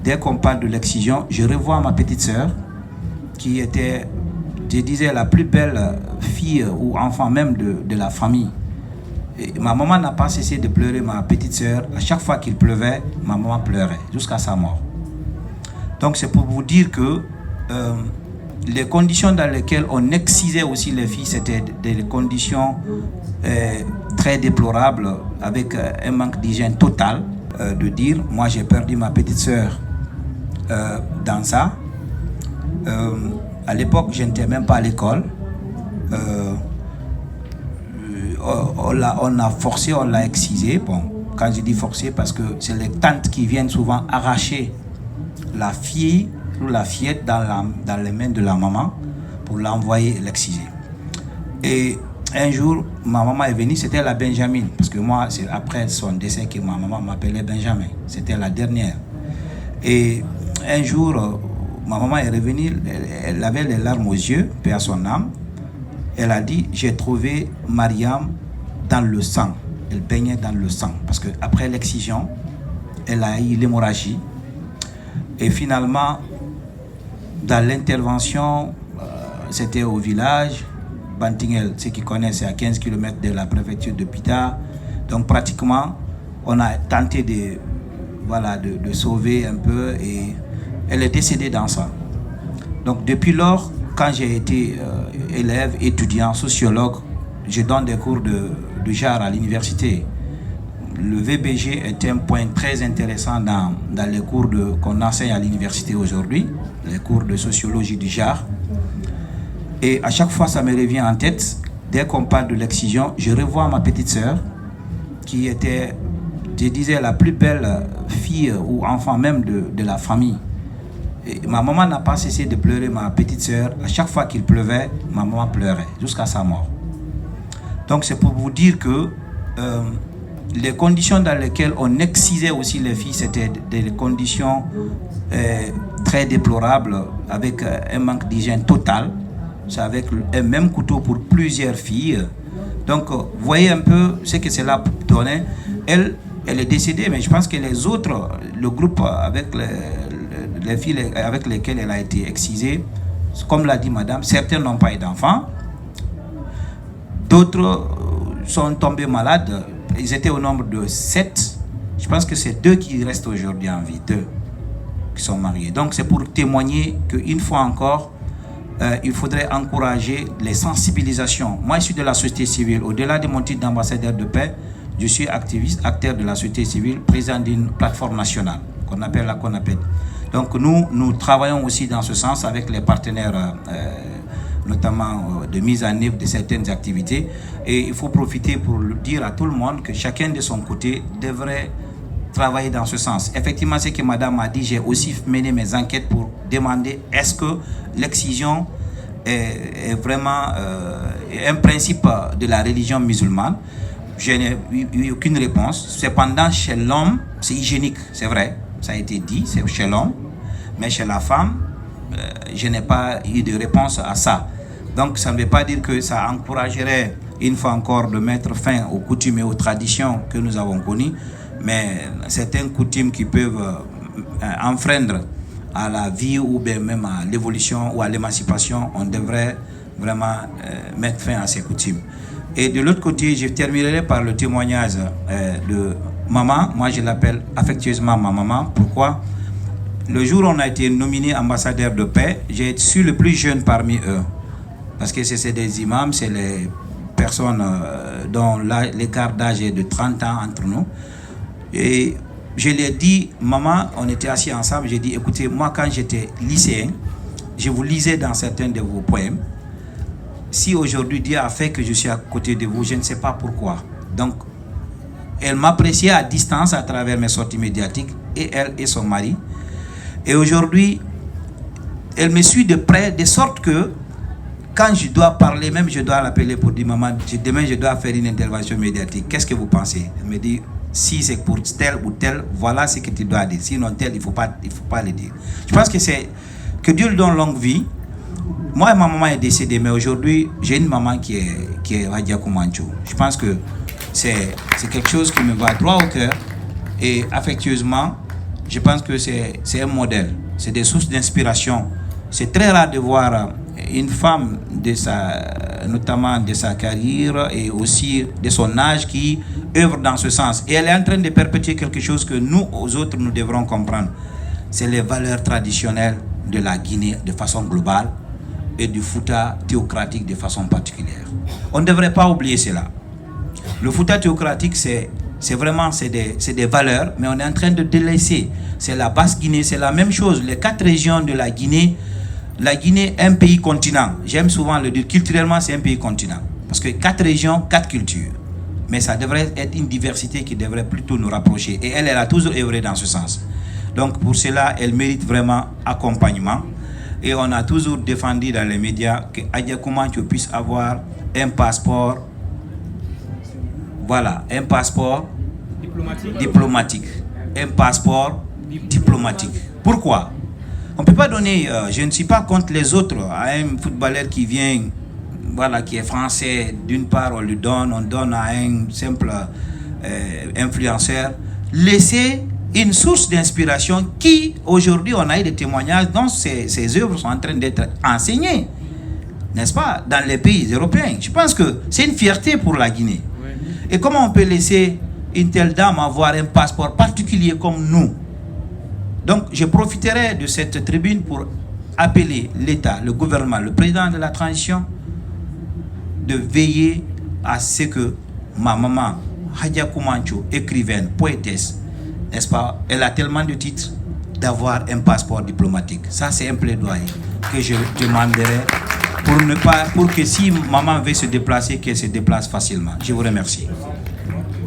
dès qu'on parle de l'excision, je revois ma petite sœur qui était, je disais, la plus belle fille ou enfant même de la famille. Et ma maman n'a pas cessé de pleurer ma petite sœur. À chaque fois qu'il pleuvait, ma maman pleurait jusqu'à sa mort. Donc c'est pour vous dire que les conditions dans lesquelles on excisait aussi les filles, c'était des conditions très déplorables, avec un manque d'hygiène total. De dire, moi j'ai perdu ma petite sœur dans ça. À l'époque, je n'étais même pas à l'école. On a forcé, on l'a excisé. Bon, quand je dis forcé, parce que c'est les tantes qui viennent souvent arracher la fille ou la fillette dans les mains de la maman pour l'envoyer l'exciser. Et un jour, ma maman est venue, c'était la Benjamin, parce que moi, c'est après son décès que ma maman m'appelait Benjamin. C'était la dernière. Et un jour, ma maman est revenue, elle avait les larmes aux yeux, paix à son âme. Elle a dit, j'ai trouvé Mariam dans le sang. Elle baignait dans le sang. Parce qu'après l'excision, elle a eu l'hémorragie. Et finalement, dans l'intervention, c'était au village. Bantingel, ceux qui connaissent, c'est à 15 km de la préfecture de Pita. Donc pratiquement, on a tenté de sauver un peu et elle est décédée dans ça. Donc depuis lors, quand j'ai été élève, étudiant, sociologue, je donne des cours de genre à l'université. Le VBG est un point très intéressant dans les cours qu'on enseigne à l'université aujourd'hui, les cours de sociologie du genre. Et à chaque fois, ça me revient en tête. Dès qu'on parle de l'excision, je revois ma petite sœur qui était, je disais, la plus belle fille ou enfant même de la famille. Et ma maman n'a pas cessé de pleurer ma petite sœur. À chaque fois qu'il pleuvait, ma maman pleurait jusqu'à sa mort. Donc c'est pour vous dire que les conditions dans lesquelles on excisait aussi les filles, c'était des conditions très déplorables, avec un manque d'hygiène total. C'est avec un même couteau pour plusieurs filles. Donc, vous voyez un peu ce que cela donnait. Elle est décédée, mais je pense que les autres, le groupe avec les filles avec lesquelles elle a été excisée, comme l'a dit madame, certains n'ont pas eu d'enfants. D'autres sont tombés malades. Ils étaient au nombre de 7. Je pense que c'est 2 qui restent aujourd'hui en vie, 2 qui sont mariés. Donc, c'est pour témoigner qu'une fois encore, il faudrait encourager les sensibilisations. Moi, je suis de la société civile. Au-delà de mon titre d'ambassadeur de paix, je suis activiste, acteur de la société civile, président d'une plateforme nationale qu'on appelle la CONAPED. Donc, nous travaillons aussi dans ce sens avec les partenaires, notamment de mise en œuvre de certaines activités. Et il faut profiter pour dire à tout le monde que chacun de son côté devrait travailler dans ce sens. Effectivement, ce que madame a dit, j'ai aussi mené mes enquêtes pour demander est-ce que l'excision est vraiment un principe de la religion musulmane. Je n'ai eu aucune réponse. Cependant, chez l'homme, c'est hygiénique, c'est vrai, ça a été dit, c'est chez l'homme, mais chez la femme, je n'ai pas eu de réponse à ça. Donc, ça ne veut pas dire que ça encouragerait, une fois encore, de mettre fin aux coutumes et aux traditions que nous avons connues, mais certaines coutumes qui peuvent enfreindre à la vie ou bien même à l'évolution ou à l'émancipation, on devrait vraiment mettre fin à ces coutumes. Et de l'autre côté, je terminerai par le témoignage de maman. Moi, je l'appelle affectueusement ma maman. Pourquoi? Le jour où on a été nominé ambassadeur de paix, j'ai suis le plus jeune parmi eux. Parce que c'est des imams, c'est les personnes dont l'écart d'âge est de 30 ans entre nous. Et je lui ai dit, maman, on était assis ensemble, j'ai dit, écoutez, moi quand j'étais lycéen, je vous lisais dans certains de vos poèmes. Si aujourd'hui Dieu a fait que je suis à côté de vous, je ne sais pas pourquoi. Donc, elle m'appréciait à distance à travers mes sorties médiatiques, et elle et son mari. Et aujourd'hui, elle me suit de près, de sorte que quand je dois parler, même je dois l'appeler pour dire, maman, demain je dois faire une intervention médiatique. Qu'est-ce que vous pensez? Elle me dit, si c'est pour tel ou tel, voilà ce que tu dois dire. Sinon tel, il ne faut pas le dire. Je pense que Dieu lui donne longue vie. Moi, ma maman est décédée, mais aujourd'hui, j'ai une maman qui est Radia Koumancho. Je pense que c'est quelque chose qui me va droit au cœur. Et affectueusement, je pense que c'est un modèle, c'est des sources d'inspiration. C'est très rare de voir une femme notamment de sa carrière et aussi de son âge qui œuvre dans ce sens. Et elle est en train de perpétuer quelque chose que nous, aux autres, nous devrons comprendre. C'est les valeurs traditionnelles de la Guinée de façon globale et du Fouta théocratique de façon particulière. On ne devrait pas oublier cela. Le Fouta théocratique, c'est des valeurs, mais on est en train de délaisser. C'est la Basse-Guinée, c'est la même chose. Les 4 régions de la Guinée est un pays continent. J'aime souvent le dire, culturellement, c'est un pays continent. Parce que 4 régions, 4 cultures. Mais ça devrait être une diversité qui devrait plutôt nous rapprocher. Et elle a toujours œuvré dans ce sens. Donc pour cela, elle mérite vraiment accompagnement. Et on a toujours défendu dans les médias que Adja Koumanthio puisse avoir un passeport. Voilà, un passeport diplomatique. Un passeport diplomatique. Pourquoi? On ne peut pas donner, je ne suis pas contre les autres, à un footballeur qui vient, voilà, qui est français, d'une part on donne à un simple influenceur. Laissez une source d'inspiration qui, aujourd'hui, on a eu des témoignages dont ces œuvres sont en train d'être enseignées, n'est-ce pas, dans les pays européens. Je pense que c'est une fierté pour la Guinée. Et comment on peut laisser une telle dame avoir un passeport particulier comme nous? Donc, je profiterai de cette tribune pour appeler l'État, le gouvernement, le président de la transition, de veiller à ce que ma maman, Adja Koumanthio, écrivaine, poétesse, n'est-ce pas, elle a tellement de titres, d'avoir un passeport diplomatique. Ça, c'est un plaidoyer que je demanderai pour que si maman veut se déplacer, qu'elle se déplace facilement. Je vous remercie.